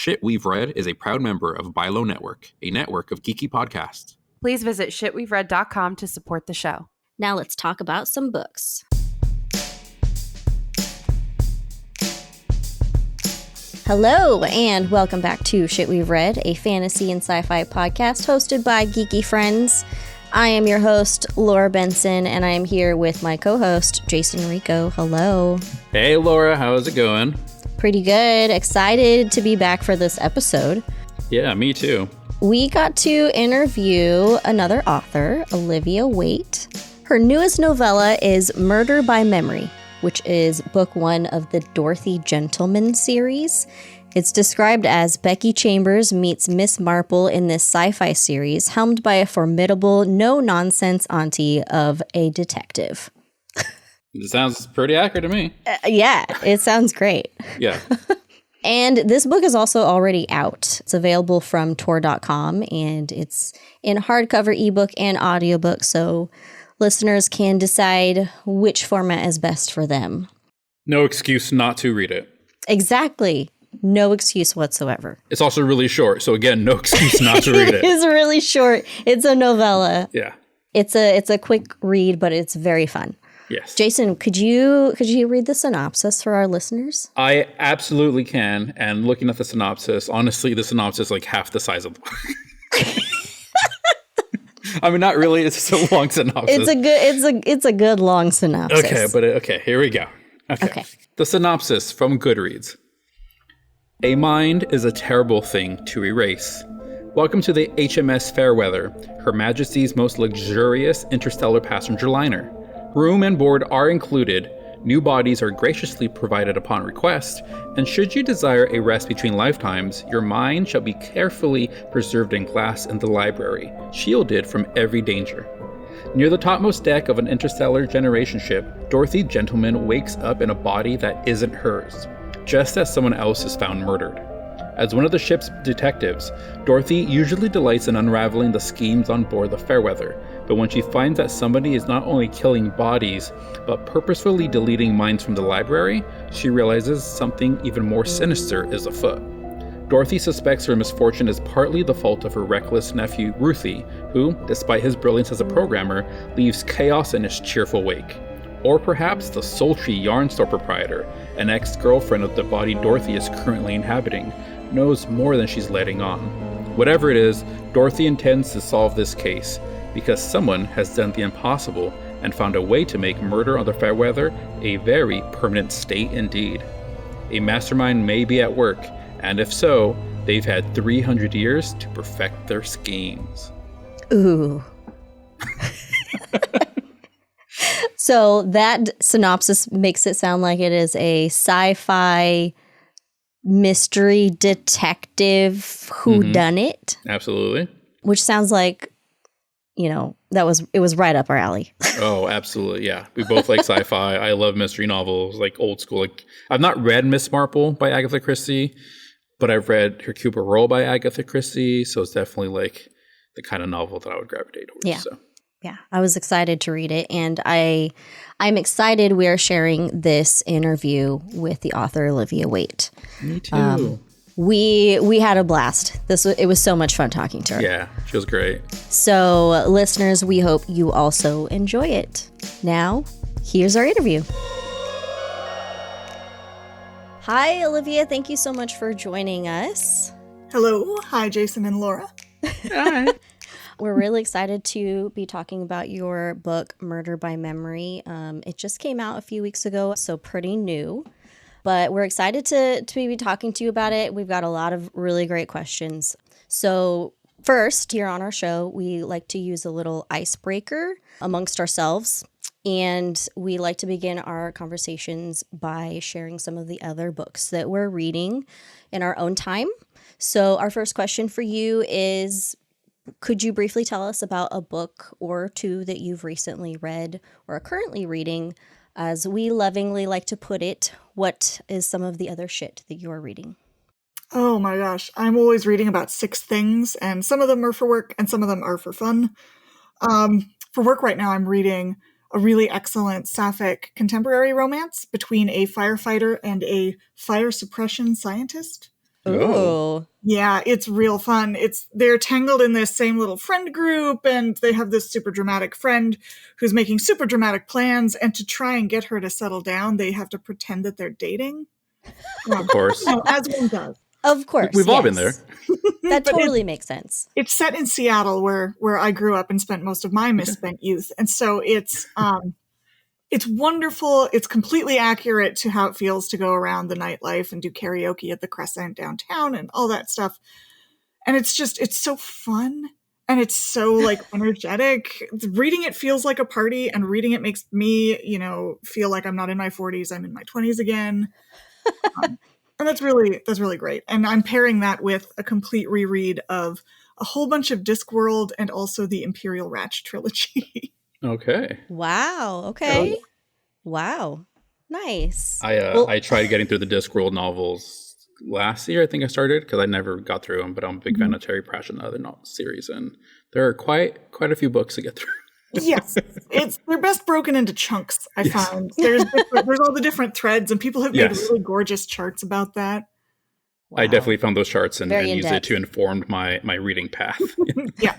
Shit We've Read is a proud member of Bilo Network, a network of geeky podcasts. Please visit shitwe'veread.com to support the show. Now let's talk about some books. Hello, and welcome back to Shit We've Read, a fantasy and sci-fi podcast hosted by geeky friends. I am your host, Laura Benson, and I am here with my co-host, Jason Rico. Hello. Hey, Laura. How's it going? Pretty good. Excited to be back for this episode. Yeah, me too. We got to interview another author, Olivia Waite. Her newest novella is Murder by Memory, which is book one of the Dorothy Gentleman series. It's described as Becky Chambers meets Miss Marple in this sci-fi series, helmed by a formidable, no-nonsense auntie of a detective. It sounds pretty accurate to me. Yeah, it sounds great. Yeah. And this book is also already out. It's available from Tor.com, and it's in hardcover, ebook, and audiobook, so listeners can decide which format is best for them. No excuse not to read it. Exactly. No excuse whatsoever. It's also really short, so again, no excuse not to read it. It is really short. It's a novella. Yeah. It's a quick read, but it's very fun. Yes. Jason, could you read the synopsis for our listeners? I absolutely can. And looking at the synopsis, honestly, the synopsis is like half the size of the book. I mean, not really. It's just a long synopsis. It's a good long synopsis. Okay, here we go. Okay. The synopsis from Goodreads. A mind is a terrible thing to erase. Welcome to the HMS Fairweather, Her Majesty's most luxurious interstellar passenger liner. Room and board are included. New bodies are graciously provided upon request, and should you desire a rest between lifetimes, your mind shall be carefully preserved in glass in the library, shielded from every danger. Near the topmost deck of an interstellar generation ship, Dorothy Gentleman wakes up in a body that isn't hers, just as someone else is found murdered. As one of the ship's detectives, Dorothy usually delights in unraveling the schemes on board the Fairweather, but when she finds that somebody is not only killing bodies, but purposefully deleting minds from the library, she realizes something even more sinister is afoot. Dorothy suspects her misfortune is partly the fault of her reckless nephew, Ruthie, who, despite his brilliance as a programmer, leaves chaos in his cheerful wake. Or perhaps the sultry yarn store proprietor, an ex-girlfriend of the body Dorothy is currently inhabiting, knows more than she's letting on. Whatever it is, Dorothy intends to solve this case, because someone has done the impossible and found a way to make murder on the Fairweather a very permanent state indeed. A mastermind may be at work, and if so, they've had 300 years to perfect their schemes. Ooh. So that synopsis makes it sound like it is a sci-fi mystery detective whodunit. Absolutely. Which sounds like, it was right up our alley. Oh, absolutely. Yeah. We both like sci-fi. I love mystery novels, like old school. Like, I've not read Miss Marple by Agatha Christie, but I've read Hercule Poirot by Agatha Christie. So it's definitely like the kind of novel that I would gravitate towards. Yeah. So. Yeah, I was excited to read it, and I'm excited we are sharing this interview with the author Olivia Waite. Me too. We had a blast. It was so much fun talking to her. Yeah, she was great. So, listeners, we hope you also enjoy it. Now, here's our interview. Hi, Olivia. Thank you so much for joining us. Hello. Hi, Jason and Laura. Hi. We're really excited to be talking about your book, Murder by Memory. It just came out a few weeks ago, so pretty new. But we're excited to be talking to you about it. We've got a lot of really great questions. So first, here on our show, we like to use a little icebreaker amongst ourselves. And we like to begin our conversations by sharing some of the other books that we're reading in our own time. So our first question for you is, could you briefly tell us about a book or two that you've recently read or are currently reading? As we lovingly like to put it, what is some of the other shit that you're reading? Oh my gosh, I'm always reading about 6 things, and some of them are for work and some of them are for fun. For work right now, I'm reading a really excellent sapphic contemporary romance between a firefighter and a fire suppression scientist. Ooh. Yeah, it's real fun. They're tangled in this same little friend group, and they have this super dramatic friend who's making super dramatic plans, and to try and get her to settle down, they have to pretend that they're dating. Of course. As one does. Of course. We've all been there. That totally makes sense. It's set in Seattle, where I grew up and spent most of my misspent youth. And so it's wonderful. It's completely accurate to how it feels to go around the nightlife and do karaoke at the Crescent downtown and all that stuff. And it's so fun. And it's so like energetic. Reading it feels like a party, and reading it makes me, feel like I'm not in my 40s. I'm in my 20s again. And that's really great. And I'm pairing that with a complete reread of a whole bunch of Discworld and also the Imperial Ratch trilogy. Okay. Wow. Okay. Wow. Nice. I tried getting through the Discworld novels last year. I think I started because I never got through them, but I'm a big fan of Terry Pratchett and the other series, and there are quite a few books to get through. Yes, they're best broken into chunks. I found there's all the different threads, and people have made really gorgeous charts about that. Wow. I definitely found those charts and used it to inform my reading path. Yeah.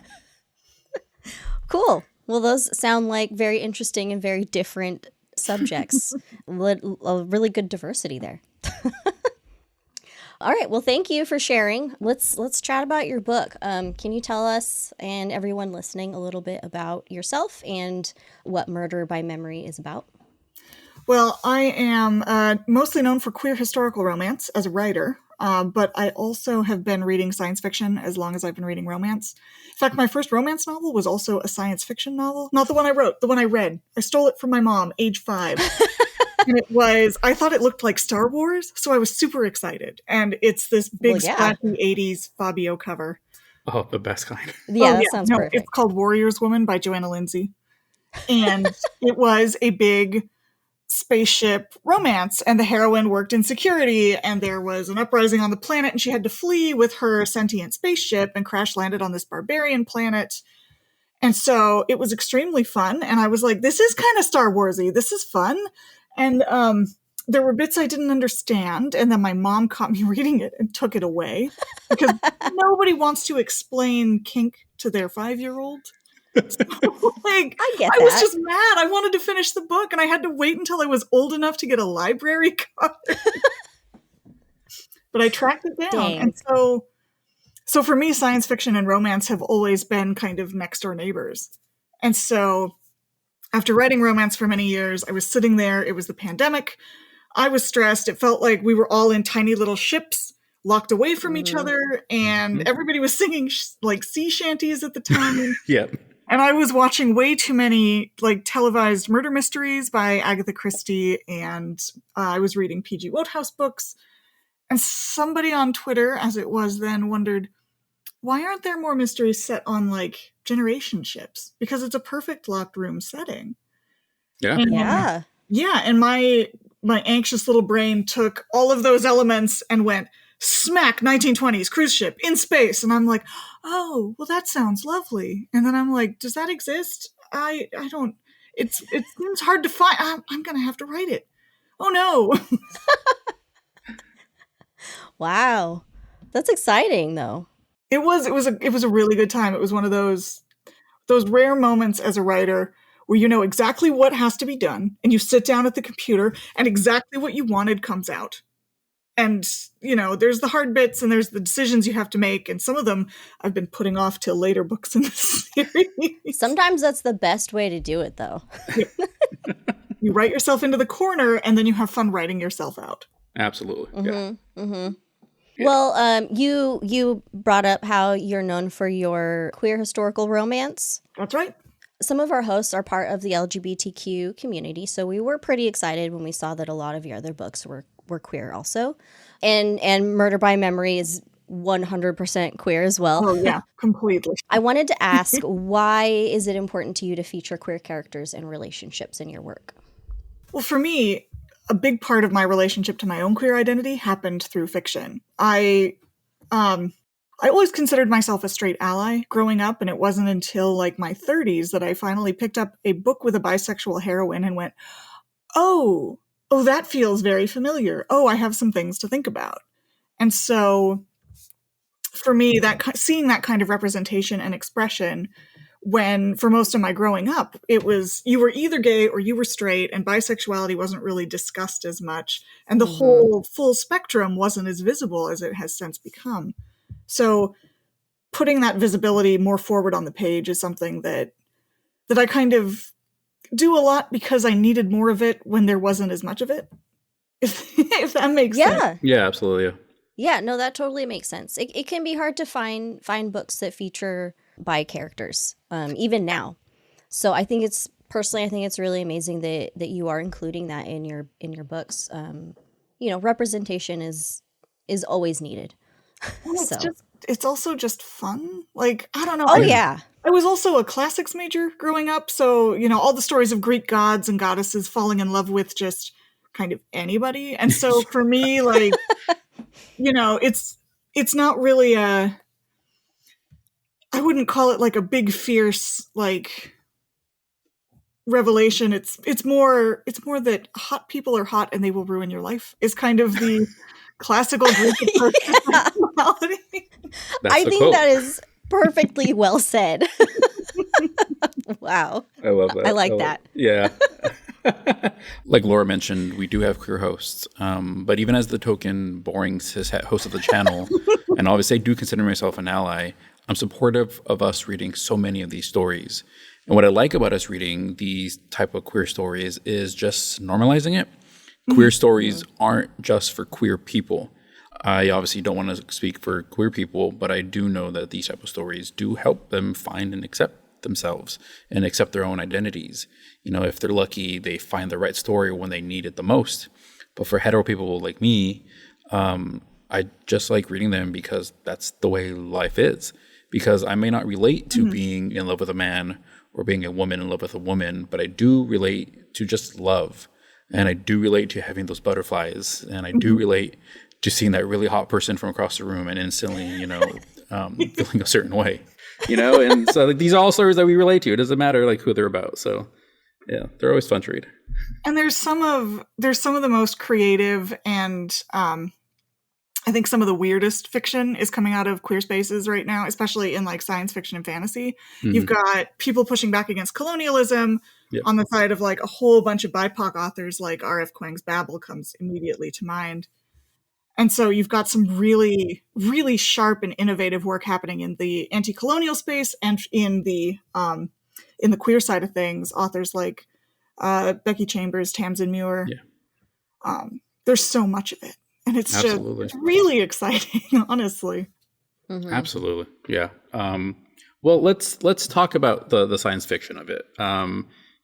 Cool. Well, those sound like very interesting and very different subjects. A really good diversity there. All right. Well, thank you for sharing. Let's chat about your book. Can you tell us and everyone listening a little bit about yourself and what Murder by Memory is about? Well, I am mostly known for queer historical romance as a writer, but I also have been reading science fiction as long as I've been reading romance. In fact, my first romance novel was also a science fiction novel. Not the one I wrote, the one I read. I stole it from my mom, age 5. And I thought it looked like Star Wars, so I was super excited. And it's this big splashy 80s Fabio cover. Oh, the best kind. Yeah, that sounds perfect. It's called Warriors Woman by Joanna Lindsay. And it was a big spaceship romance, and the heroine worked in security, and there was an uprising on the planet, and she had to flee with her sentient spaceship and crash landed on this barbarian planet. And so it was extremely fun, and I was like, this is kind of Star Warsy. This is fun. And there were bits I didn't understand, and then my mom caught me reading it and took it away because nobody wants to explain kink to their 5-year-old. So, I was just mad. I wanted to finish the book, and I had to wait until I was old enough to get a library card. But I tracked it down. Dang. And so for me, science fiction and romance have always been kind of next door neighbors. And so after writing romance for many years, I was sitting there. It was the pandemic. I was stressed. It felt like we were all in tiny little ships locked away from each other, and everybody was singing like sea shanties at the time. Yep. And I was watching way too many like televised murder mysteries by Agatha Christie, and I was reading P.G. Wodehouse books. And somebody on Twitter, as it was then, wondered, why aren't there more mysteries set on like generation ships? Because it's a perfect locked room setting. Yeah. And, and my anxious little brain took all of those elements and went, smack, 1920s cruise ship in space. And I'm like, oh, well, that sounds lovely. And then I'm like, does that exist? I don't, it seems hard to find. I'm going to have to write it. Oh no. Wow. That's exciting though. It was a really good time. It was one of those rare moments as a writer where you know exactly what has to be done, and you sit down at the computer and exactly what you wanted comes out. And, you know, there's the hard bits and there's the decisions you have to make. And some of them I've been putting off till later books in the series. Sometimes that's the best way to do it, though. You write yourself into the corner and then you have fun writing yourself out. Absolutely. Yeah. Yeah. Well, you brought up how you're known for your queer historical romance. That's right. Some of our hosts are part of the LGBTQ community, so we were pretty excited when we saw that a lot of your other books were queer also. And Murder by Memory is 100% queer as well. Oh, yeah, completely. I wanted to ask, why is it important to you to feature queer characters and relationships in your work? Well, for me, a big part of my relationship to my own queer identity happened through fiction. I always considered myself a straight ally growing up, and it wasn't until like my 30s that I finally picked up a book with a bisexual heroine and went, oh, that feels very familiar. Oh, I have some things to think about. And so for me, that seeing that kind of representation and expression, when for most of my growing up, it was you were either gay or you were straight, and bisexuality wasn't really discussed as much, and the whole full spectrum wasn't as visible as it has since become. So putting that visibility more forward on the page is something that I kind of do a lot because I needed more of it when there wasn't as much of it. If that makes sense. Yeah, absolutely. Yeah, no, that totally makes sense. It can be hard to find books that feature bi characters, even now. So I think it's really amazing that you are including that in your books. Representation is always needed. Well, it's also just fun. Like, I don't know. Oh, yeah. I was also a classics major growing up. So, all the stories of Greek gods and goddesses falling in love with just kind of anybody. And so for me, like, it's not really I wouldn't call it like a big, fierce, like, revelation. It's more that hot people are hot and they will ruin your life is kind of the classical Greek approach to sexuality. I think quote. That is perfectly well said. Wow. I love that. I like that. Yeah. Like Laura mentioned, we do have queer hosts. But even as the token boring cishet host of the channel, and obviously I do consider myself an ally, I'm supportive of us reading so many of these stories. And what I like about us reading these type of queer stories is just normalizing it. Queer stories aren't just for queer people. I obviously don't want to speak for queer people, but I do know that these type of stories do help them find and accept themselves and accept their own identities. If they're lucky, they find the right story when they need it the most. But for hetero people like me, I just like reading them because that's the way life is. Because I may not relate to being in love with a man or being a woman in love with a woman, but I do relate to just love. And I do relate to having those butterflies. And I do relate to seeing that really hot person from across the room and instantly, feeling a certain way, And so like, these are all stories that we relate to. It doesn't matter like who they're about. So yeah, they're always fun to read. And there's some of the most creative and I think some of the weirdest fiction is coming out of queer spaces right now, especially in like science fiction and fantasy. You've got people pushing back against colonialism on the side of like a whole bunch of BIPOC authors, like R.F. Kuang's Babel comes immediately to mind. And so you've got some really, really sharp and innovative work happening in the anti-colonial space and in the queer side of things. Authors like Becky Chambers, Tamsin Muir. Yeah. There's so much of it. And it's just really exciting, honestly. Mm-hmm. Absolutely. Yeah. Well, let's talk about the science fiction of it.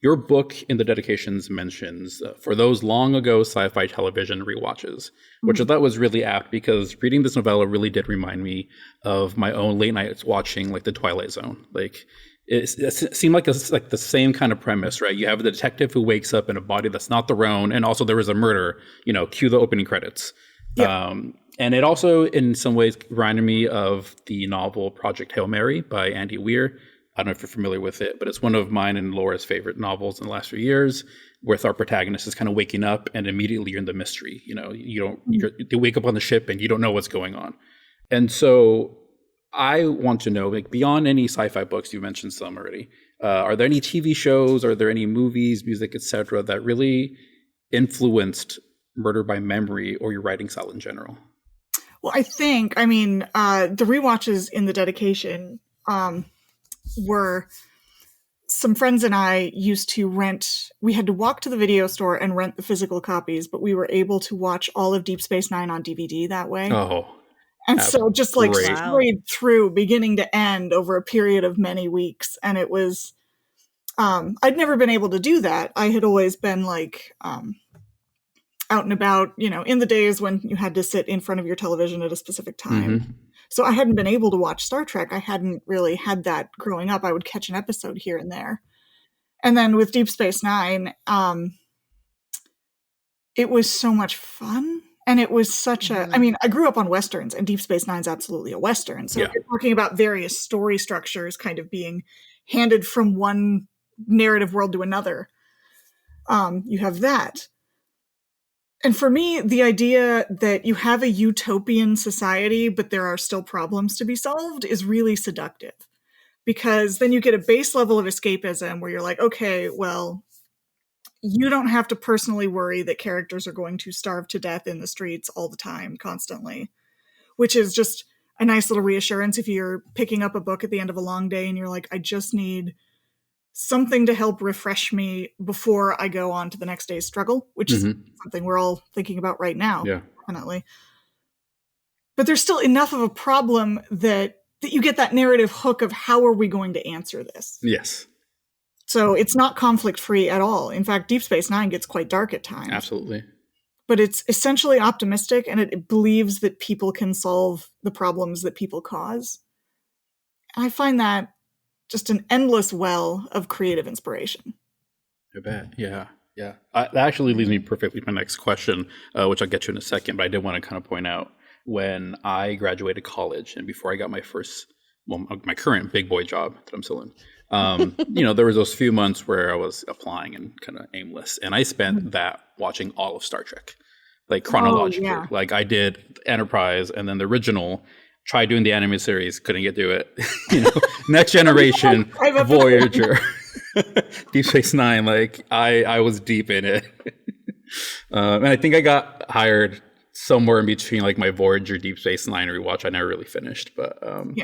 Your book in the dedications mentions for those long ago sci-fi television rewatches, which I thought was really apt because reading this novella really did remind me of my own late nights watching like The Twilight Zone. Like it seemed like the same kind of premise, right? You have a detective who wakes up in a body that's not their own, and also there was a murder. Cue the opening credits. Yeah. And it also, in some ways, reminded me of the novel Project Hail Mary by Andy Weir. I don't know if you're familiar with it, but it's one of mine and Laura's favorite novels in the last few years, with our protagonist is kind of waking up and immediately you're in the mystery. They wake up on the ship and you don't know what's going on. And so I want to know, like, beyond any sci-fi books, you mentioned some already, are there any TV shows, are there any movies, music, etc., that really influenced Murder by Memory or your writing style in general? Well, the rewatches in the dedication were some friends and I used to rent. We had to walk to the video store and rent the physical copies, but we were able to watch all of Deep Space Nine on DVD that way. Oh, and so just like straight through beginning to end over a period of many weeks. And it was, I'd never been able to do that. I had always been like, out and about, in the days when you had to sit in front of your television at a specific time. Mm-hmm. So I hadn't been able to watch Star Trek. I hadn't really had that growing up. I would catch an episode here and there. And then with Deep Space Nine, it was so much fun. And it was such I grew up on Westerns, and Deep Space Nine's absolutely a Western. So you're talking about various story structures kind of being handed from one narrative world to another. You have that. And for me, the idea that you have a utopian society, but there are still problems to be solved is really seductive. Because then you get a base level of escapism where you're like, okay, well, you don't have to personally worry that characters are going to starve to death in the streets all the time, constantly, which is just a nice little reassurance if you're picking up a book at the end of a long day and you're like, I just need something to help refresh me before I go on to the next day's struggle, which is something we're all thinking about right now. Yeah. Definitely. But there's still enough of a problem that you get that narrative hook of how are we going to answer this? Yes. So it's not conflict-free at all. In fact, Deep Space Nine gets quite dark at times. Absolutely. But it's essentially optimistic, and it believes that people can solve the problems that people cause. I find that just an endless well of creative inspiration. I bet. Yeah. Yeah. That actually leads me perfectly to my next question, which I'll get to in a second. But I did want to kind of point out when I graduated college and before I got my my current big boy job that I'm still in, there was those few months where I was applying and kind of aimless. And I spent that watching all of Star Trek, like chronologically. Oh, yeah. Like I did Enterprise and then the original. Tried doing the anime series, couldn't get to it. Next Generation, Voyager, Deep Space Nine. Like I was deep in it, and I think I got hired somewhere in between, like my Voyager, Deep Space Nine rewatch. I never really finished, but I'm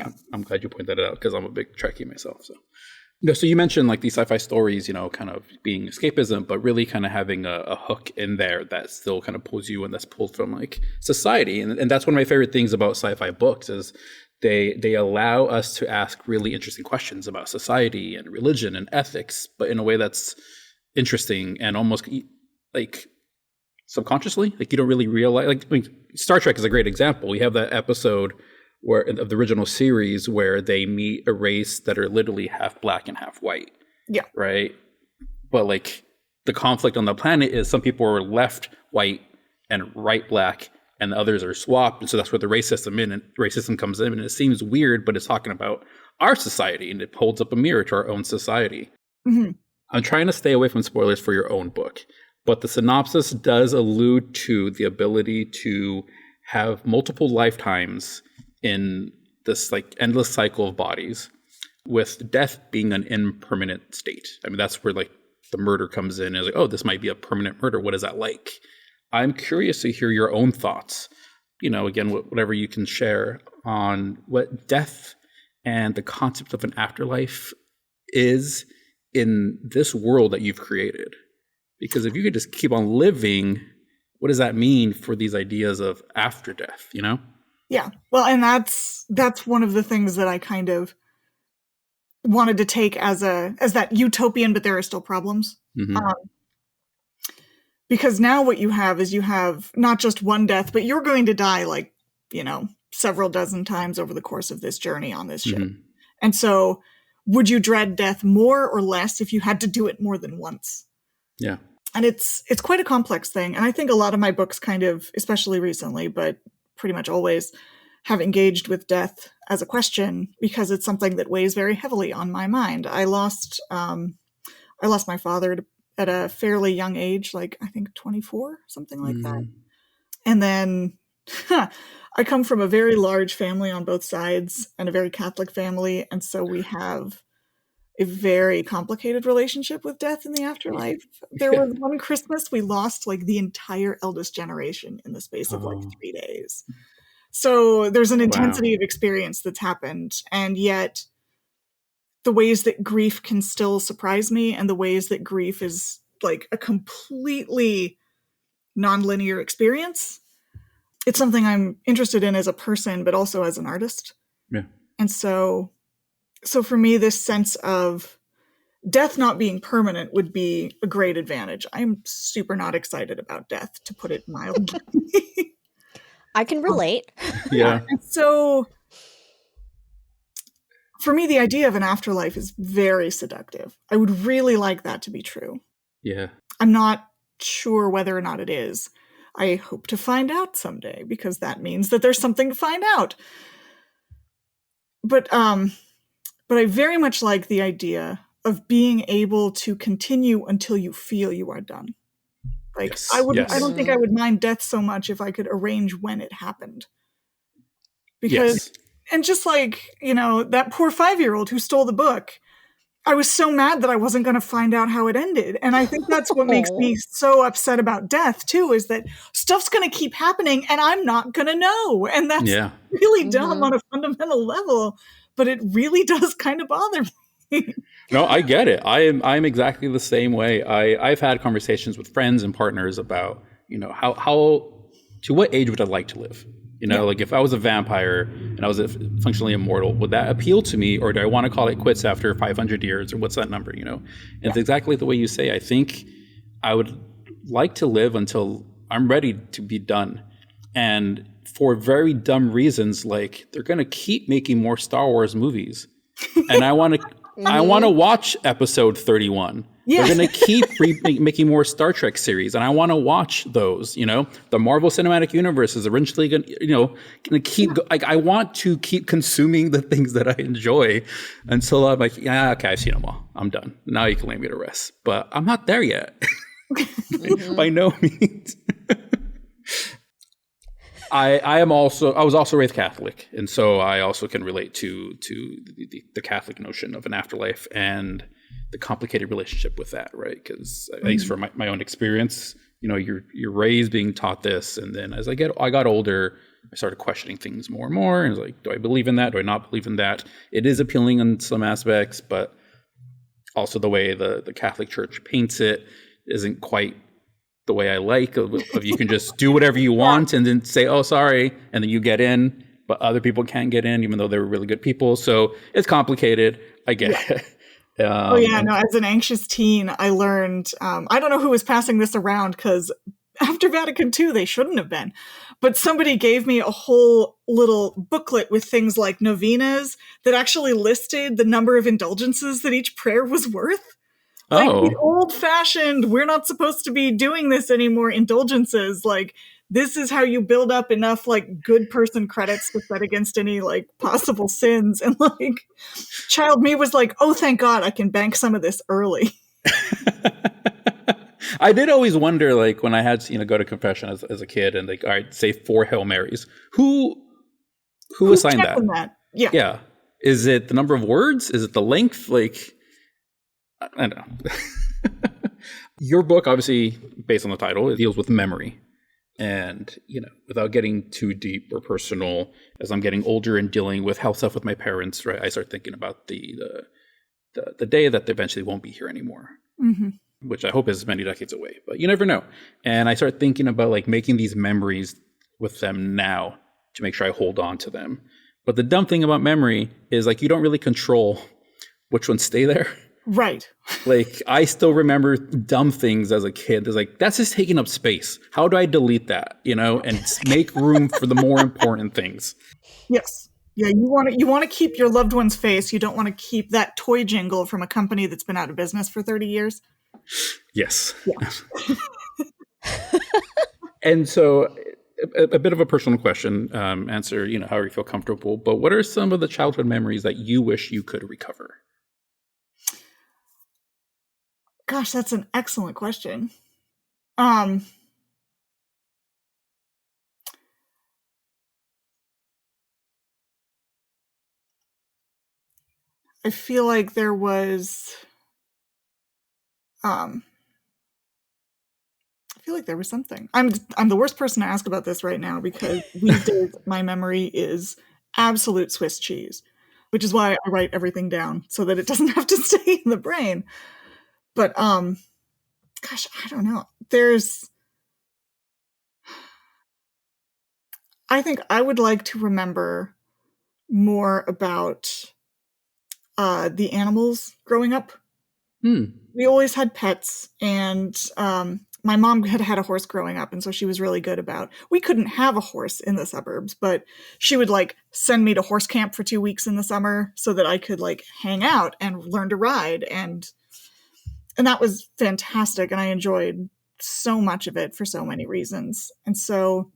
glad you pointed that out because I'm a big Trekkie myself. So you mentioned like these sci-fi stories, kind of being escapism, but really kind of having a hook in there that still kind of pulls you and that's pulled from like society. And that's one of my favorite things about sci-fi books is they allow us to ask really interesting questions about society and religion and ethics, but in a way that's interesting and almost like subconsciously, like you don't really realize, Star Trek is a great example. We have that episode of the original series where they meet a race that are literally half black and half white. Yeah. Right. But like the conflict on the planet is some people are left white and right black and the others are swapped. And so that's where the racism comes in. And it seems weird, but it's talking about our society and it holds up a mirror to our own society. Mm-hmm. I'm trying to stay away from spoilers for your own book, but the synopsis does allude to the ability to have multiple lifetimes in this like endless cycle of bodies, with death being an impermanent state. I mean, that's where like the murder comes in. It's like, oh, this might be a permanent murder. What is that like? I'm curious to hear your own thoughts, again, whatever you can share on what death and the concept of an afterlife is in this world that you've created. Because if you could just keep on living, what does that mean for these ideas of after death, Yeah. Well, and that's one of the things that I kind of wanted to take as that utopian, but there are still problems. Mm-hmm. Because now what you have is you have not just one death, but you're going to die like, several dozen times over the course of this journey on this ship. Mm-hmm. And so would you dread death more or less if you had to do it more than once? Yeah. And it's quite a complex thing. And I think a lot of my books kind of, especially recently, but pretty much always, have engaged with death as a question because it's something that weighs very heavily on my mind. I lost my father at a fairly young age, like I think 24, something like that. And then I come from a very large family on both sides and a very Catholic family. And so we have a very complicated relationship with death in the afterlife. There was one Christmas we lost like the entire eldest generation in the space of like 3 days. So there's an intensity of experience that's happened. And yet the ways that grief can still surprise me and the ways that grief is like a completely nonlinear experience. It's something I'm interested in as a person, but also as an artist. Yeah. And so for me, this sense of death not being permanent would be a great advantage. I'm super not excited about death, to put it mildly. I can relate. Yeah. So for me, the idea of an afterlife is very seductive. I would really like that to be true. Yeah. I'm not sure whether or not it is. I hope to find out someday because that means that there's something to find out. But I very much like the idea of being able to continue until you feel you are done. Like Yes. I Yes. don't think I would mind death so much if I could arrange when it happened. Because, and just like, you know, that poor 5-year-old who stole the book, I was so mad that I wasn't going to find out how it ended. And I think that's what makes me so upset about death too, is that stuff's going to keep happening and I'm not going to know. And that's really dumb on a fundamental level, but it really does kind of bother me. No, I get it. I'm exactly the same way. I've had conversations with friends and partners about, you know, how to what age would I like to live? You know, like if I was a vampire and I was functionally immortal, would that appeal to me, or do I want to call it quits after 500 years, or what's that number? You know, and it's exactly the way you say. I think I would like to live until I'm ready to be done, and for very dumb reasons, like they're going to keep making more Star Wars movies, and I want to watch Episode 31. Yeah. They're going to keep making more Star Trek series, and I want to watch those. You know, the Marvel Cinematic Universe is eventually going to keep. Like, I want to keep consuming the things that I enjoy until I'm like, yeah, okay, I've seen them all. I'm done. Now you can lay me to rest. But I'm not there yet, by no means. I was also raised Catholic, and so I also can relate to the Catholic notion of an afterlife and the complicated relationship with that, right? Because at least from my own experience, you know, you're raised being taught this, and then as I got older, I started questioning things more and more, and I was like, do I believe in that? Do I not believe in that? It is appealing in some aspects, but also the way the Catholic Church paints it isn't quite the way I like, of you can just do whatever you want and then say, oh, sorry, and then you get in, but other people can't get in, even though they were really good people. So it's complicated. I get it. As an anxious teen, I learned, I don't know who was passing this around, because after Vatican II, they shouldn't have been, but somebody gave me a whole little booklet with things like novenas that actually listed the number of indulgences that each prayer was worth. Like the old-fashioned, we're not supposed to be doing this anymore indulgences. Like, this is how you build up enough, like, good person credits to set against any, like, possible sins. And, like, child me was like, oh, thank God, I can bank some of this early. I did always wonder, like, when I had to, go to confession as a kid and, like, all right, say 4 Hail Marys. Who assigned that? Yeah. Is it the number of words? Is it the length? Like, I don't know. Your book, obviously, based on the title, it deals with memory. And, without getting too deep or personal, as I'm getting older and dealing with health stuff with my parents, right, I start thinking about the day that they eventually won't be here anymore, which I hope is many decades away, but you never know. And I start thinking about, like, making these memories with them now to make sure I hold on to them. But the dumb thing about memory is, like, you don't really control which ones stay there. Right. Like, I still remember dumb things as a kid. It's like, that's just taking up space. How do I delete that, and make room for the more important things? Yes. Yeah, you want to keep your loved one's face. You don't want to keep that toy jingle from a company that's been out of business for 30 years. Yes. Yeah. And so a bit of a personal question, answer, however you feel comfortable, but what are some of the childhood memories that you wish you could recover? Gosh, that's an excellent question. I feel like there was something. I'm the worst person to ask about this right now, because these days my memory is absolute Swiss cheese, which is why I write everything down so that it doesn't have to stay in the brain. But gosh, I don't know. I think I would like to remember more about the animals growing up. We always had pets, and my mom had a horse growing up, and so she was really good about, we couldn't have a horse in the suburbs, but she would, like, send me to horse camp for 2 weeks in the summer so that I could, like, hang out and learn to ride, and that was fantastic, and I enjoyed so much of it for so many reasons. And so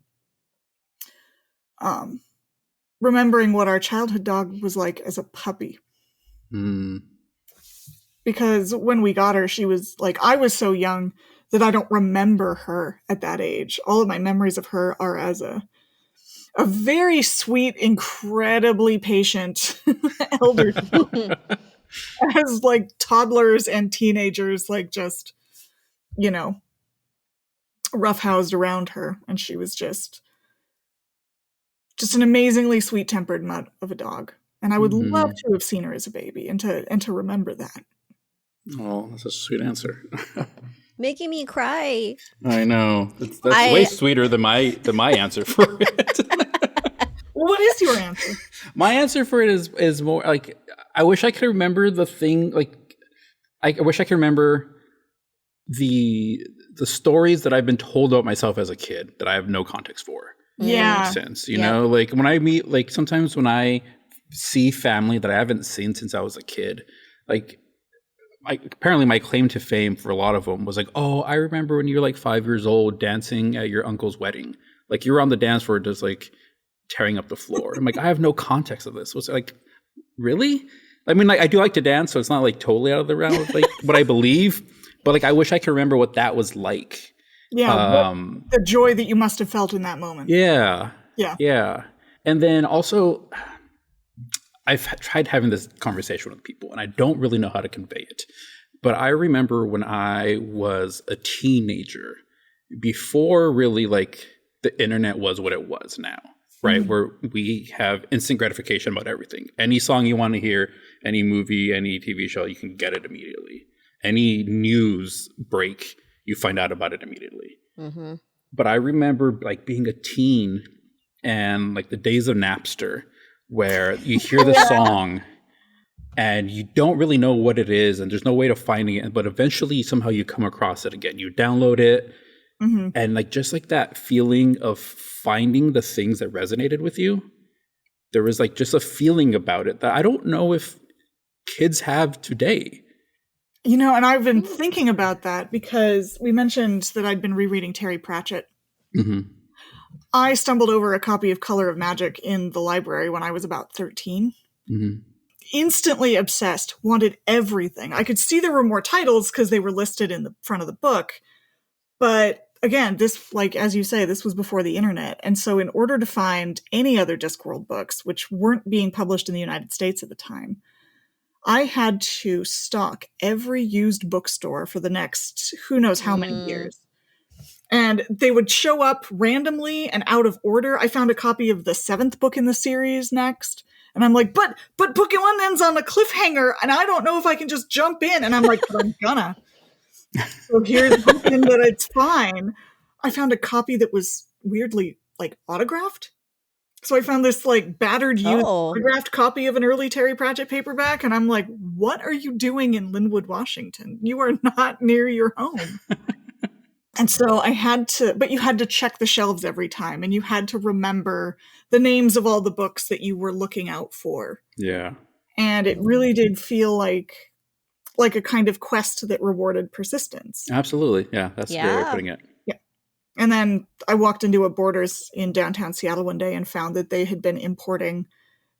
remembering what our childhood dog was like as a puppy. Because when we got her, she was like, I was so young that I don't remember her at that age. All of my memories of her are as a very sweet, incredibly patient elder as like toddlers and teenagers, like just, you know, roughhoused around her. And she was just an amazingly sweet-tempered mutt of a dog. And I would love to have seen her as a baby and to remember that. Oh, that's a sweet answer. Making me cry. I know. That's way sweeter than my answer for it. Well, what is your answer? My answer for it is more like, I wish I could remember the thing. Like, I wish I could remember the stories that I've been told about myself as a kid that I have no context for. Yeah. Makes sense. You know, like when I meet, like sometimes when I see family that I haven't seen since I was a kid, like apparently my claim to fame for a lot of them was like, oh, I remember when you were like 5 years old dancing at your uncle's wedding. Like you were on the dance floor just like tearing up the floor. I'm like, I have no context of this. Was like, really? I mean, like I do like to dance, so it's not like totally out of the realm of like what I believe, but like I wish I could remember what that was like. Yeah, the joy that you must have felt in that moment. Yeah. Yeah. And then also, I've tried having this conversation with people, and I don't really know how to convey it. But I remember when I was a teenager, before really like the internet was what it was now, right? Where we have instant gratification about everything. Any song you want to hear, any movie, any TV show, you can get it immediately. Any news break, you find out about it immediately. But I remember like being a teen and like the days of Napster, where you hear the song and you don't really know what it is and there's no way to find it, but eventually somehow you come across it again. You download it and like just like that feeling of finding the things that resonated with you. There was like just a feeling about it that I don't know if kids have today. You know, and I've been thinking about that because we mentioned that I'd been rereading Terry Pratchett. I stumbled over a copy of Color of Magic in the library when I was about 13. Instantly obsessed, wanted everything. I could see there were more titles because they were listed in the front of the book. But again, this, like, as you say, this was before the internet. And so in order to find any other Discworld books, which weren't being published in the United States at the time, I had to stalk every used bookstore for the next who knows how many years. And they would show up randomly and out of order. I found a copy of the 7th book in the series next. And I'm like, but book 1 ends on a cliffhanger, and I don't know if I can just jump in. And I'm like, but I'm gonna. So here's hoping that it's fine. I found a copy that was weirdly like autographed. So I found this like battered used autographed copy of an early Terry Pratchett paperback, and I'm like, what are you doing in Linwood, Washington? You are not near your home. And so I had to, but you had to check the shelves every time, and you had to remember the names of all the books that you were looking out for. Yeah. And it really did feel like a kind of quest that rewarded persistence. Absolutely. Yeah, that's a great way of putting it. Yeah. And then I walked into a Borders in downtown Seattle one day and found that they had been importing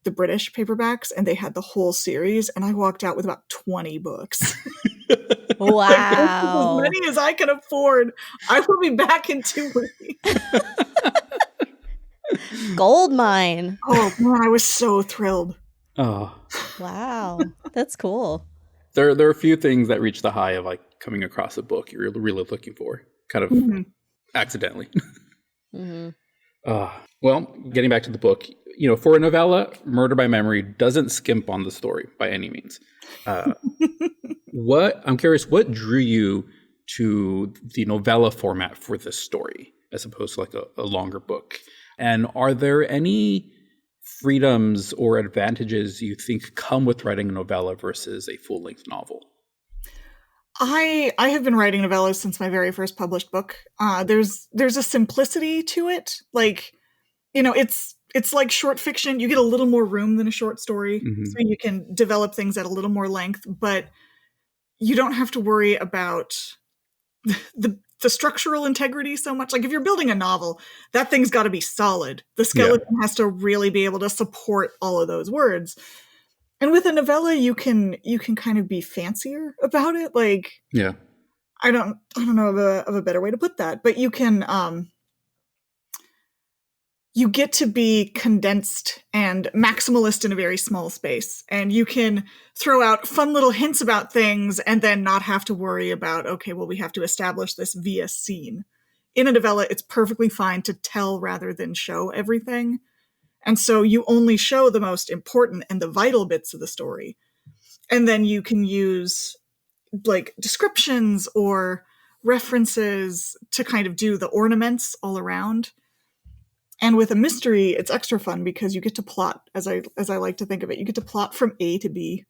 the British paperbacks, and they had the whole series, and I walked out with about 20 books. Wow. As many as I can afford. I will be back in 2 weeks. Gold mine. Oh man, I was so thrilled. Oh. Wow. That's cool. There are a few things that reach the high of like coming across a book you're really looking for, kind of accidentally. Well, getting back to the book, you know, for a novella, Murder by Memory doesn't skimp on the story by any means. I'm curious, what drew you to the novella format for this story as opposed to like a longer book? And are there any freedoms or advantages you think come with writing a novella versus a full-length novel? I have been writing novellas since my very first published book. There's a simplicity to it. Like, you know, it's like short fiction. You get a little more room than a short story, so you can develop things at a little more length, but you don't have to worry about the structural integrity so much. Like if you're building a novel, that thing's got to be solid. The skeleton has to really be able to support all of those words. And with a novella, you can kind of be fancier about it. Like, I don't know of a better way to put that, but you can, you get to be condensed and maximalist in a very small space, and you can throw out fun little hints about things and then not have to worry about, okay, well, we have to establish this via scene. In a novella, it's perfectly fine to tell rather than show everything. And so you only show the most important and the vital bits of the story. And then you can use like descriptions or references to kind of do the ornaments all around. And with a mystery, it's extra fun because you get to plot, as I like to think of it, you get to plot from A to B.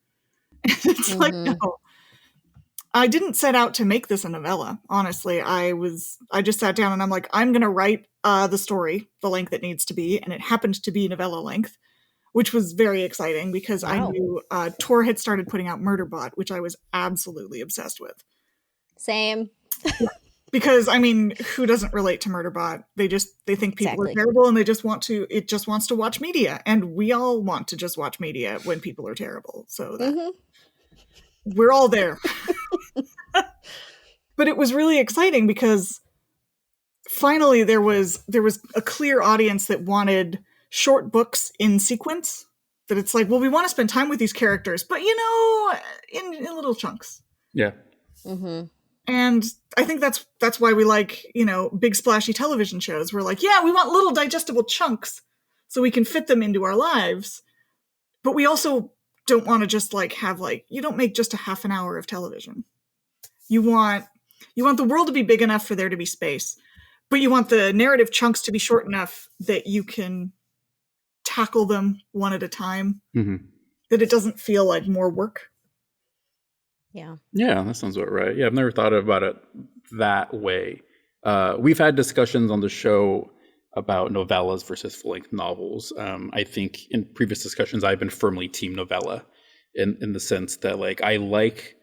It's like, no, I didn't set out to make this a novella. Honestly, I just sat down and I'm like, I'm going to write the story, the length it needs to be. And it happened to be novella length, which was very exciting because I knew Tor had started putting out Murderbot, which I was absolutely obsessed with. Same. Because, I mean, who doesn't relate to Murderbot? They think people are terrible and it just wants to watch media. And we all want to just watch media when people are terrible. So we're all there. But it was really exciting because finally there was a clear audience that wanted short books in sequence. That it's like, well, we want to spend time with these characters, but, in little chunks. Yeah. Mm-hmm. And I think that's why we like, big splashy television shows. We're like, yeah, we want little digestible chunks so we can fit them into our lives. But we also don't want to just have you don't make just a half an hour of television. You want the world to be big enough for there to be space, but you want the narrative chunks to be short enough that you can tackle them one at a time, that it doesn't feel like more work. Yeah, that sounds about right. Yeah, I've never thought about it that way. We've had discussions on the show about novellas versus full-length novels. I think in previous discussions, I've been firmly team novella in the sense that I like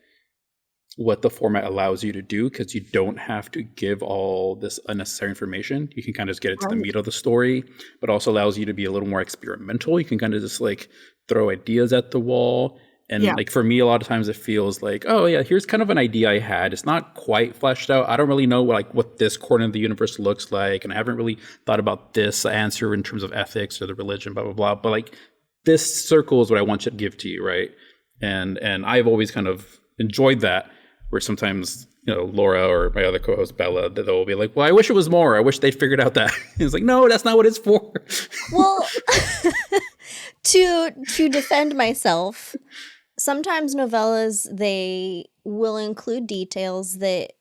what the format allows you to do because you don't have to give all this unnecessary information. You can kind of just get it to the meat of the story, but also allows you to be a little more experimental. You can kind of just throw ideas at the wall. And for me, a lot of times it feels like, oh yeah, here's kind of an idea I had. It's not quite fleshed out. I don't really know what this corner of the universe looks like. And I haven't really thought about this answer in terms of ethics or the religion, blah, blah, blah. But this circle is what I want you to give to you, right? And I've always kind of enjoyed that, where sometimes, Laura or my other co-host Bella, they'll be like, well, I wish it was more. I wish they figured out that. It's like, no, that's not what it's for. Well, to defend myself, sometimes novellas, they will include details that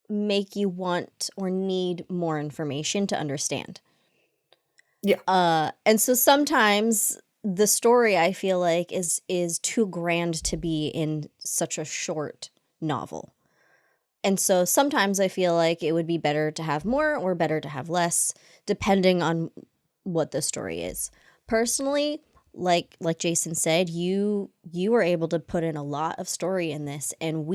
make you want or need more information to understand. Yeah. And so sometimes the story, I feel like, is too grand to be in such a short novel. And so sometimes I feel like it would be better to have more or better to have less, depending on what the story is. Personally, like Jason said, you were able to put in a lot of story in this, and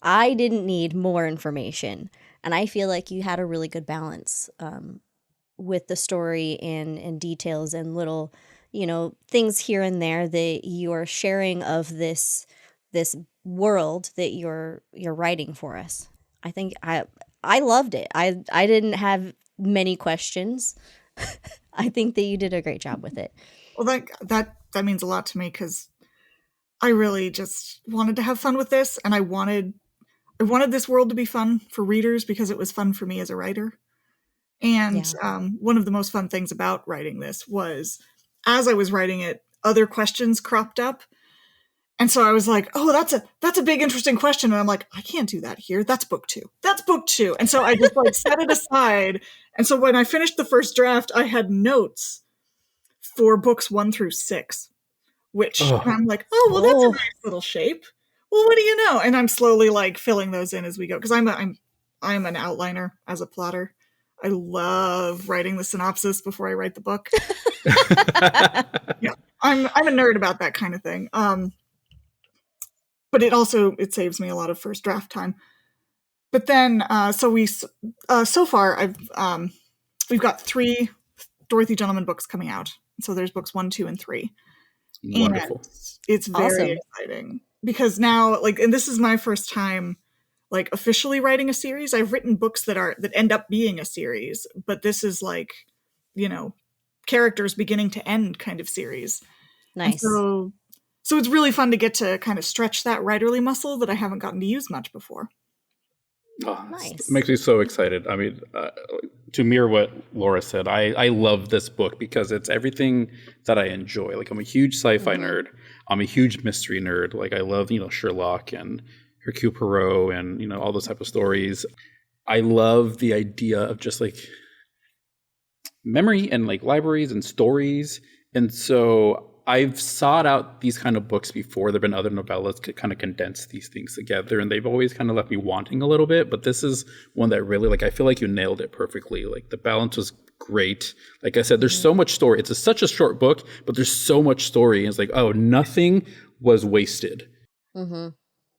I didn't need more information. And I feel like you had a really good balance with the story and details and little, things here and there that you are sharing of this world that you're writing for us. I think I loved it. I didn't have many questions. I think that you did a great job with it. Well, that means a lot to me because I really just wanted to have fun with this, and I wanted this world to be fun for readers because it was fun for me as a writer. And one of the most fun things about writing this was, as I was writing it, other questions cropped up. And so I was like, oh, that's a big, interesting question. And I'm like, I can't do that here. That's book 2. That's book 2. And so I just set it aside. And so when I finished the first draft, I had notes for books 1 through 6, which I'm like, oh, well, that's a nice little shape. Well, what do you know? And I'm slowly filling those in as we go. Because I'm an outliner as a plotter. I love writing the synopsis before I write the book. Yeah, I'm a nerd about that kind of thing. But it saves me a lot of first draft time. But then, so far we've got 3 Dorothy Gentleman books coming out. So there's books 1, 2, and 3. Wonderful. And it's very exciting because now, and this is my first time like officially writing a series. I've written books that end up being a series, but this is like, characters beginning to end kind of series. Nice. And so it's really fun to get to kind of stretch that writerly muscle that I haven't gotten to use much before. Oh, nice. It makes me so excited. I mean, to mirror what Laura said, I love this book because it's everything that I enjoy. Like, I'm a huge sci-fi nerd. I'm a huge mystery nerd. Like, I love, Sherlock and Hercule Poirot and, all those type of stories. I love the idea of just like memory and like libraries and stories. And so I've sought out these kind of books before. There've been other novellas that kind of condense these things together, and they've always kind of left me wanting a little bit. But this is one that really, like, I feel like you nailed it perfectly. Like, the balance was great. Like I said, there's so much story. It's such a short book, but there's so much story. It's like, oh, nothing was wasted. Mm-hmm.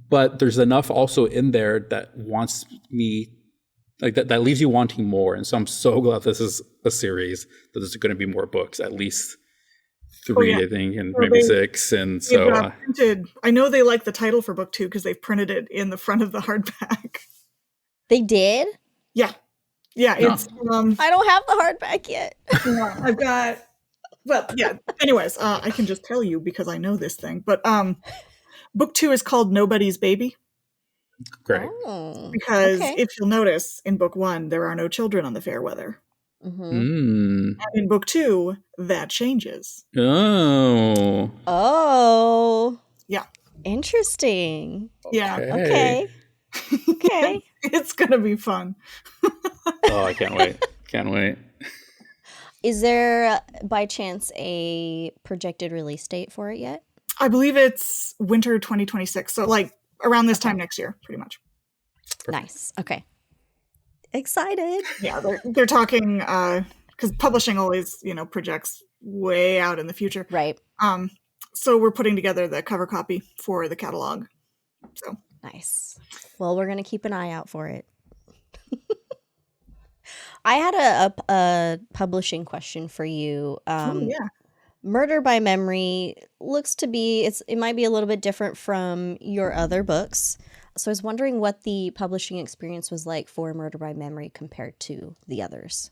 But there's enough also in there that wants me, like that leaves you wanting more. And so I'm so glad this is a series, that there's going to be more books, at least 3, I think, and maybe 6. And so printed, I know they like the title for book 2 because they've printed it in the front of the hardback. They did? Yeah. It's I don't have the hardback yet. I've got, well, yeah. Anyways, I can just tell you because I know this thing. But book 2 is called Nobody's Baby. Great. Because if you'll notice, in book 1, there are no children on the Fairweather. Mm-hmm. And in book 2, that changes. Oh. Yeah. Interesting. Yeah. Okay. It's going to be fun. Oh, I can't wait. Can't wait. Is there, by chance, a projected release date for it yet? I believe it's winter 2026. So, like, around this time next year, pretty much. Perfect. Nice. Okay. Excited. Yeah, they're talking, because publishing always, projects way out in the future. Right. So we're putting together the cover copy for the catalog. So nice. Well, we're going to keep an eye out for it. I had a publishing question for you. Murder by Memory looks to be, it might be a little bit different from your other books. So I was wondering what the publishing experience was like for Murder by Memory compared to the others.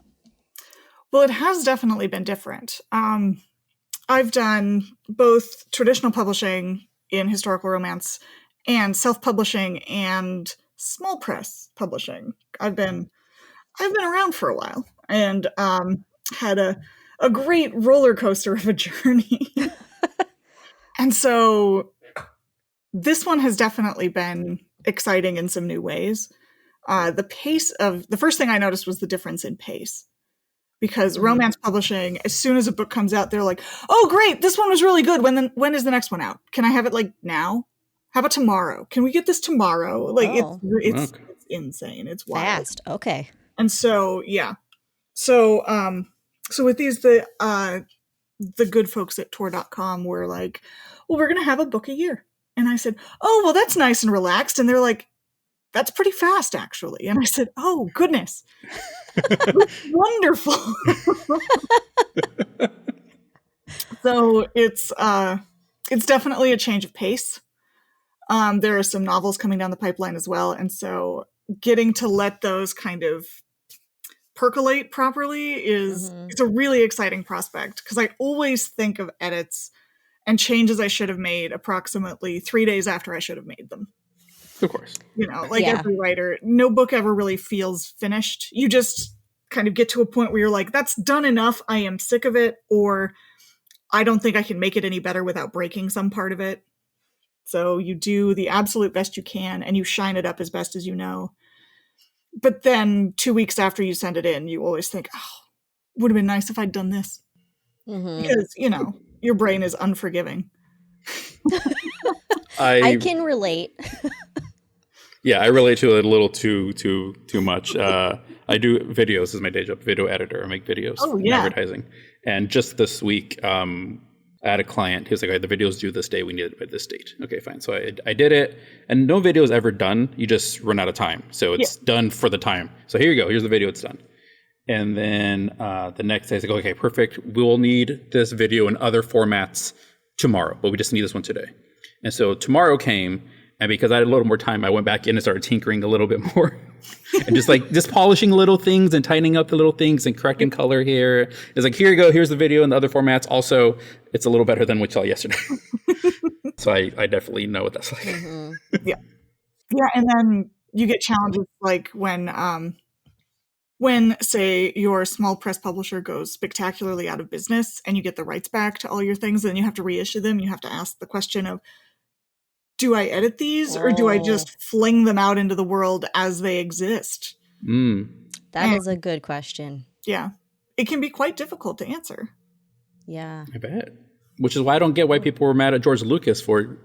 Well, it has definitely been different. I've done both traditional publishing in historical romance and self-publishing and small press publishing. I've been around for a while and had a great roller coaster of a journey. And so this one has definitely been exciting in some new ways. The first thing I noticed was the difference in pace. Because romance publishing, as soon as a book comes out, they're like, oh, great, this one was really good. When is the next one out? Can I have it like now? How about tomorrow? Can we get this tomorrow? Like it's insane. It's wild. Fast. Okay. And so, yeah. So with these, the good folks at Tor.com were like, well, we're going to have a book a year. And I said, oh, well, that's nice and relaxed. And they're like, that's pretty fast, actually. And I said, oh, goodness. Wonderful. So it's definitely a change of pace. There are some novels coming down the pipeline as well. And so getting to let those kind of percolate properly it's a really exciting prospect, because I always think of edits and changes I should have made approximately 3 days after I should have made them. Of course. Every writer, no book ever really feels finished. You just kind of get to a point where you're like, that's done enough. I am sick of it. Or I don't think I can make it any better without breaking some part of it. So you do the absolute best you can and you shine it up as best as you know. But then 2 weeks after you send it in, you always think, oh, would have been nice if I'd done this. Because, your brain is unforgiving. I can relate. Yeah, I relate to it a little too much. I do videos as my day job, video editor. I make videos in advertising. And just this week, I had a client. He was like, okay, the video's due this day. We need it by this date. Okay, fine. So I did it. And no video is ever done. You just run out of time. So it's done for the time. So here you go. Here's the video. It's done. And then the next day, I was like, okay, perfect. We'll need this video in other formats tomorrow, but we just need this one today. And so tomorrow came, And because I had a little more time, I went back in and started tinkering a little bit more and just polishing little things and tightening up the little things and correcting color here. It's like, here you go. Here's the video in the other formats. Also, it's a little better than we saw yesterday. So I definitely know what that's like. Mm-hmm. Yeah. Yeah. And then you get challenges like when, say, your small press publisher goes spectacularly out of business and you get the rights back to all your things, and you have to reissue them. You have to ask the question of, do I edit these or do I just fling them out into the world as they exist? That is a good question. Yeah. It can be quite difficult to answer. Yeah. I bet. Which is why I don't get why people were mad at George Lucas for,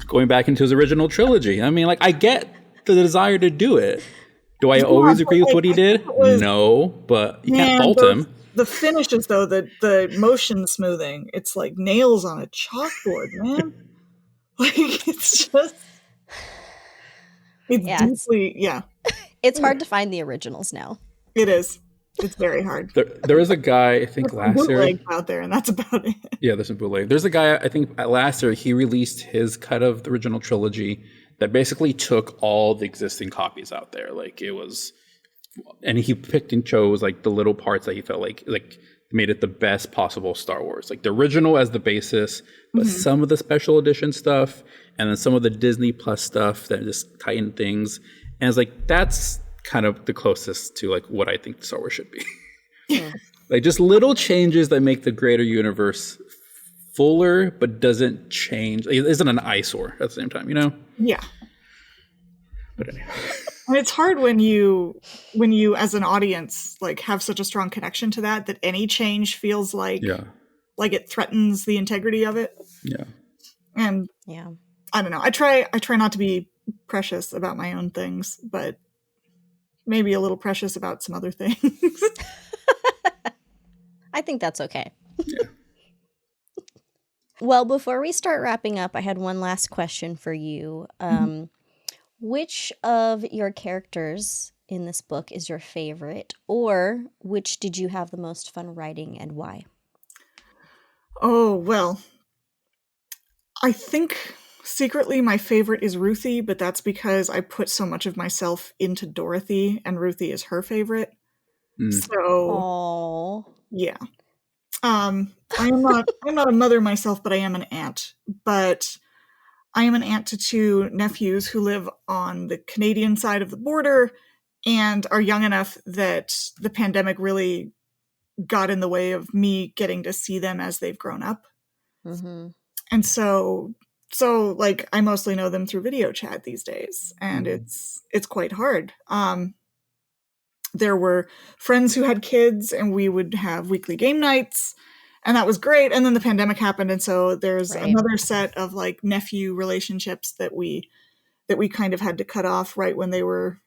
going back into his original trilogy. I mean, like, I get the desire to do it. Do I always agree with what he did? No, but you can't fault him. The finishes, though, the motion smoothing, it's like nails on a chalkboard, man. Like, it's just... It's It's hard to find the originals now. It is. It's very hard. There is a guy, I think last year out there, and that's about it. Yeah, there's some bootleg. There's a guy, I think last year, he released his cut of the original trilogy that basically took all the existing copies out there. Like, it was, and he picked and chose like the little parts that he felt like made it the best possible Star Wars. Like the original as the basis, but some of the special edition stuff, and then some of the Disney Plus stuff that just tightened things. And it's like, that's kind of the closest to like what I think Star Wars should be. Yeah. Like just little changes that make the greater universe fuller, but doesn't change. It isn't an eyesore at the same time, Yeah. But anyway. And it's hard when you as an audience like have such a strong connection to that any change feels like it threatens the integrity of it. Yeah. And I don't know. I try not to be precious about my own things, but maybe a little precious about some other things. I think that's okay. Yeah. Well, before we start wrapping up, I had one last question for you. Which of your characters in this book is your favorite, or which did you have the most fun writing and why? Oh, well, I think secretly my favorite is Ruthie, but that's because I put so much of myself into Dorothy, and Ruthie is her favorite. So, yeah. I'm not a mother myself, but I am an aunt. But I am an aunt to two nephews who live on the Canadian side of the border and are young enough that the pandemic really got in the way of me getting to see them as they've grown up. And so like I mostly know them through video chat these days, and it's quite hard. There were friends who had kids, and we would have weekly game nights, and that was great. And then the pandemic happened, and so there's another set of like nephew relationships that we kind of had to cut off right when they were,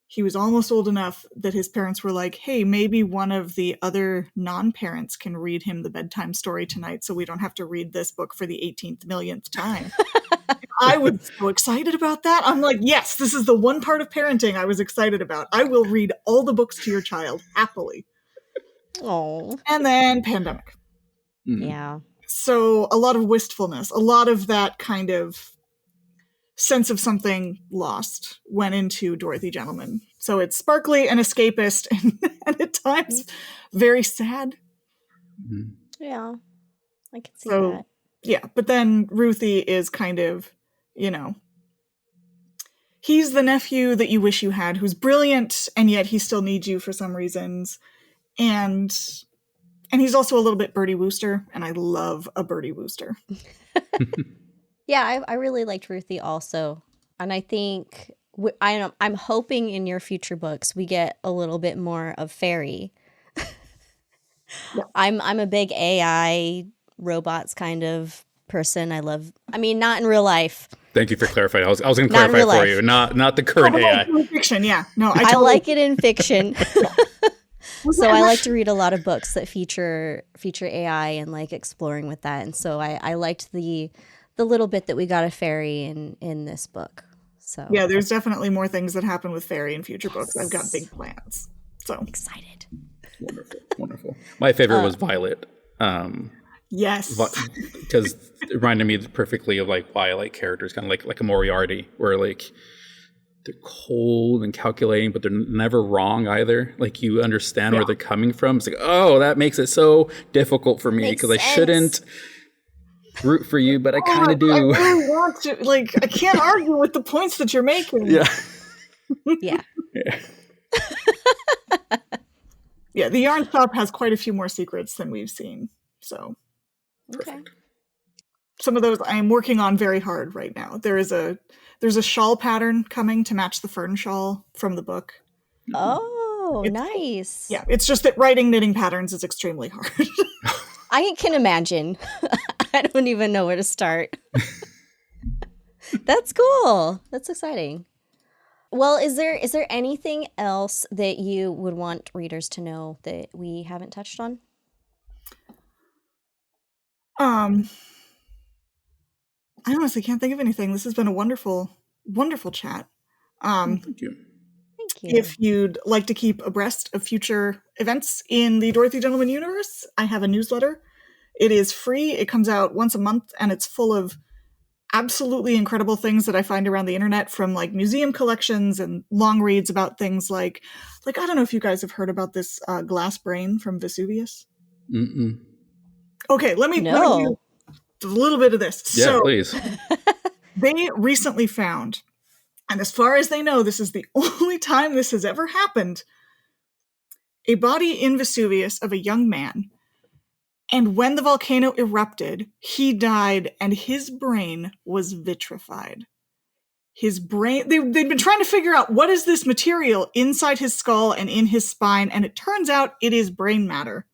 he was almost old enough that his parents were like, hey, maybe one of the other non-parents can read him the bedtime story tonight so we don't have to read this book for the 18th millionth time. I was so excited about that. I'm like, yes, this is the one part of parenting I was excited about. I will read all the books to your child happily. Oh. And then pandemic. Yeah. So a lot of wistfulness, a lot of that kind of sense of something lost went into Dorothy Gentleman. So it's sparkly and escapist and at times very sad. Yeah. I can see that. Yeah, but then Ruthie is kind of, he's the nephew that you wish you had, who's brilliant, and yet he still needs you for some reasons. And he's also a little bit Bertie Wooster, and I love a Bertie Wooster. Yeah, I really liked Ruthie also. And I think, I'm hoping in your future books we get a little bit more of Fairy. Yeah. I'm a big AI robots kind of person. Not in real life. Thank you for clarifying. I was going to clarify for you, not the current AI. Fiction, yeah. No, I like it in fiction. So I like to read a lot of books that feature AI and like exploring with that. And so I liked the little bit that we got of Fairy in this book. So yeah, there's definitely more things that happen with Fairy in future books. I've got big plans. So excited. Wonderful. My favorite was Violet. Yes. Because it reminded me perfectly of like why I like characters kind of like a Moriarty, where like they're cold and calculating, but they're never wrong either. Like you understand where they're coming from. It's like, oh, that makes it so difficult for me because I shouldn't root for you, but I kind of do. I really want to. Like, I can't argue with the points that you're making. Yeah. Yeah. Yeah, the yarn shop has quite a few more secrets than we've seen. So, Okay. some of those I am working on very hard right now. There's a shawl pattern coming to match the fern shawl from the book. Oh, nice. Yeah, it's just that writing knitting patterns is extremely hard. I can imagine. I don't even know where to start. That's cool. That's exciting. Well, is there anything else that you would want readers to know that we haven't touched on? I honestly can't think of anything. This has been a wonderful, wonderful chat. Thank you. Thank you. If you'd like to keep abreast of future events in the Dorothy Gentleman universe, I have a newsletter. It is free. It comes out once a month, and it's full of absolutely incredible things that I find around the internet, from like museum collections and long reads about things like I don't know if you guys have heard about this glass brain from Vesuvius. Mm-mm. Okay, let me do a little bit of this. Yeah, so, please. They recently found, and as far as they know, this is the only time this has ever happened, a body in Vesuvius of a young man. And when the volcano erupted, he died, and his brain was vitrified. His brain, they'd been trying to figure out what is this material inside his skull and in his spine, and it turns out it is brain matter.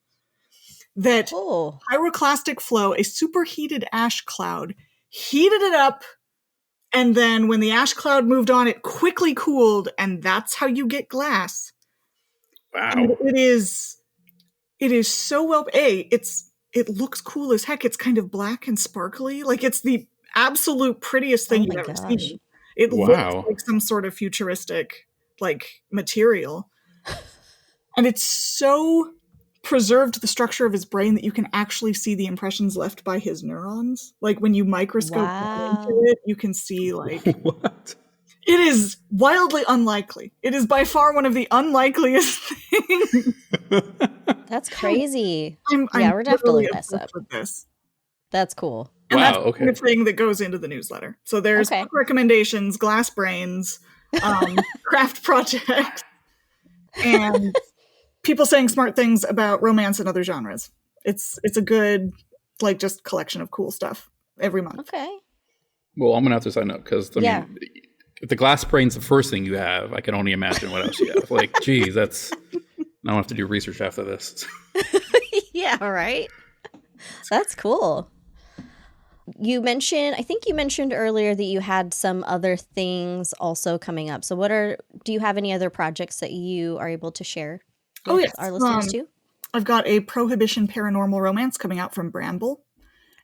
That pyroclastic flow, a superheated ash cloud, heated it up, and then when the ash cloud moved on, it quickly cooled, and that's how you get glass. Wow. And it is so well. It looks cool as heck. It's kind of black and sparkly. Like, it's the absolute prettiest thing you've ever seen. It looks like some sort of futuristic material, and it's so preserved the structure of his brain that you can actually see the impressions left by his neurons. Like, when you microscope into it, you can see what? It is wildly unlikely. It is by far one of the unlikeliest things. That's crazy. I'm we're definitely mess up with this. That's cool. And that's the thing that goes into the newsletter. So there's book recommendations, glass brains, craft projects, and people saying smart things about romance and other genres. It's a good just collection of cool stuff every month. Okay. Well, I'm gonna have to sign up because mean, if the glass brain's the first thing you have, I can only imagine what else you have. Geez, that's. I don't have to do research after this. Yeah, right. That's cool. I think you mentioned earlier that you had some other things also coming up. So do you have any other projects that you are able to share with our listeners too? I've got a Prohibition paranormal romance coming out from Bramble.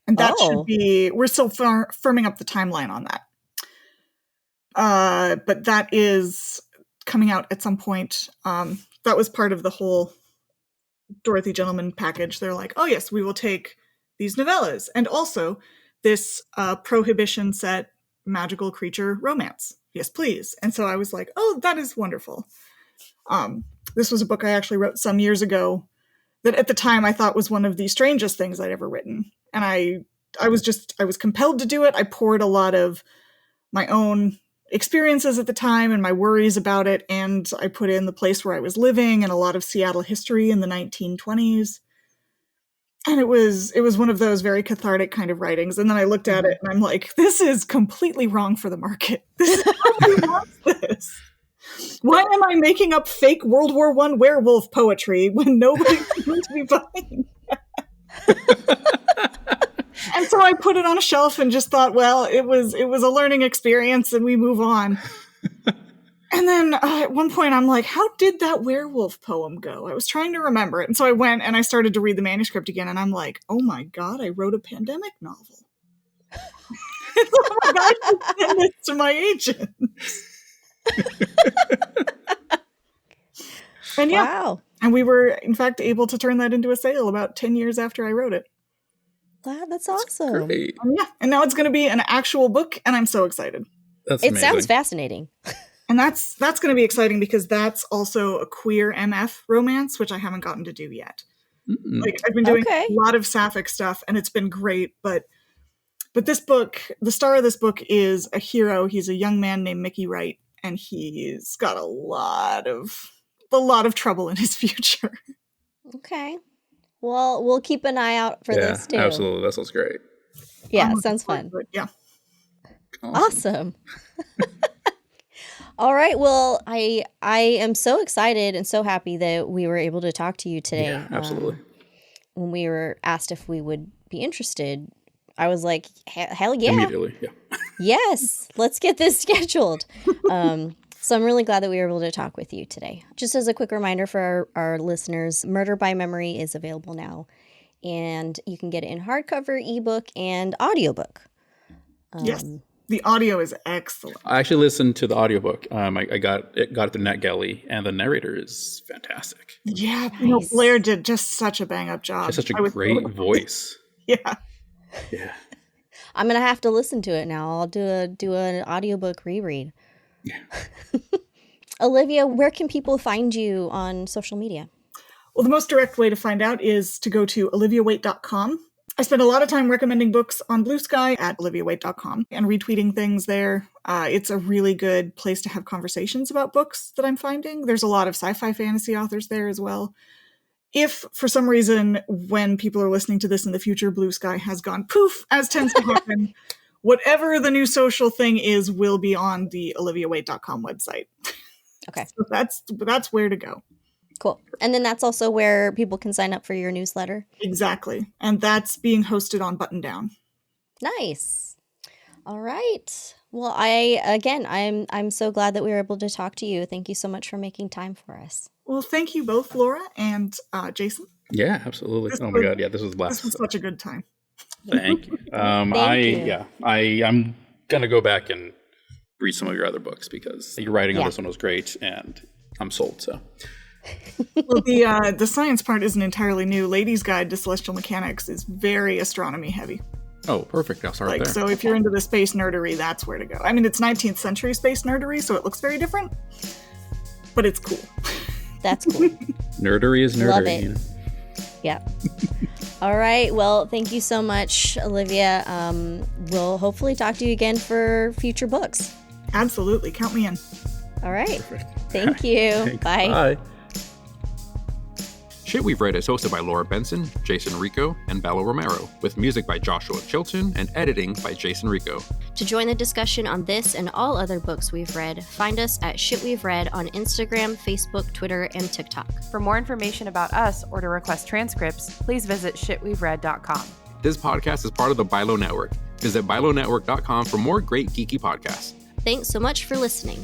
And that should be, we're still firming up the timeline on that. But that is coming out at some point. That was part of the whole Dorothy Gentleman package. They're like, oh yes, we will take these novellas and also this Prohibition set magical creature romance. Yes, please. And so I was like, oh, that is wonderful. This was a book I actually wrote some years ago that at the time I thought was one of the strangest things I'd ever written. And I was compelled to do it. I poured a lot of my own experiences at the time and my worries about it, and I put in the place where I was living and a lot of Seattle history in the 1920s. And it was one of those very cathartic kind of writings. And then I looked at it and I'm like, this is completely wrong for the market. Nobody wants this. Why am I making up fake World War I werewolf poetry when nobody's going to be buying that? And so I put it on a shelf and just thought, well, it was a learning experience and we move on. And then at one point I'm like, how did that werewolf poem go? I was trying to remember it. And so I went and I started to read the manuscript again. And I'm like, oh my God, I wrote a pandemic novel. Oh my God, I send this to my agent. And wow. And we were, in fact, able to turn that into a sale about 10 years after I wrote it. Wow, that's awesome. Great. Yeah, and now it's going to be an actual book, and I'm so excited. That's It amazing. sounds fascinating. And that's going to be exciting because that's also a queer MF romance, which I haven't gotten to do yet. Like I've been doing a lot of sapphic stuff, and it's been great. But this book, the star of this book is a hero. He's a young man named Mickey Wright, and he's got a lot of trouble in his future. Okay. Well, we'll keep an eye out for this too. Absolutely. That sounds great. Yeah, sounds fun. Yeah. Awesome. All right. Well, I am so excited and so happy that we were able to talk to you today. Yeah, absolutely. When we were asked if we would be interested, I was like, hell yeah. Immediately, yeah. Yes, let's get this scheduled. So I'm really glad that we were able to talk with you today. Just as a quick reminder for our listeners, Murder by Memory is available now, and you can get it in hardcover, ebook, and audiobook. Yes. The audio is excellent. I actually listened to the audiobook. I got it through NetGalley, and the narrator is fantastic. Yeah, nice. Blair did just such a bang-up job. She has such a great voice. Yeah. Yeah. I'm gonna have to listen to it now. I'll do an audiobook reread. Yeah. Olivia, where can people find you on social media? Well, the most direct way to find out is to go to oliviawaite.com. I spend a lot of time recommending books on Bluesky at oliviawaite.com and retweeting things there. It's a really good place to have conversations about books that I'm finding. There's a lot of sci-fi fantasy authors there as well. If, for some reason, when people are listening to this in the future, Bluesky has gone poof, as tends to happen, whatever the new social thing is will be on the oliviawaite.com website. Okay. So that's where to go. Cool. And then that's also where people can sign up for your newsletter. Exactly. And that's being hosted on Button Down. Nice. All right. Well, I'm so glad that we were able to talk to you. Thank you so much for making time for us. Well, thank you both, Laura and Jason. Yeah, absolutely. My God. Yeah, this was a blast. This was such a good time. Thank you. I'm going to go back and read some of your other books because your writing on this one was great and I'm sold. So. Well, the science part isn't entirely new. Ladies' Guide to Celestial Mechanics is very astronomy heavy. Oh, perfect. I'll start there. So if you're into the space nerdery, that's where to go. I mean, it's 19th century space nerdery, so it looks very different, but it's cool. That's cool. Nerdery is nerdery. Love it. Yeah. All right. Well, thank you so much, Olivia. We'll hopefully talk to you again for future books. Absolutely. Count me in. All right. Perfect. Thank you. Thanks. Bye. Bye. Shit We've Read is hosted by Laura Benson, Jason Rico, and Bella Romero, with music by Joshua Chilton and editing by Jason Rico. To join the discussion on this and all other books we've read, find us at Shit We've Read on Instagram, Facebook, Twitter, and TikTok. For more information about us or to request transcripts, please visit shitwe'veread.com. This podcast is part of the Bilo Network. Visit bilonetwork.com for more great geeky podcasts. Thanks so much for listening.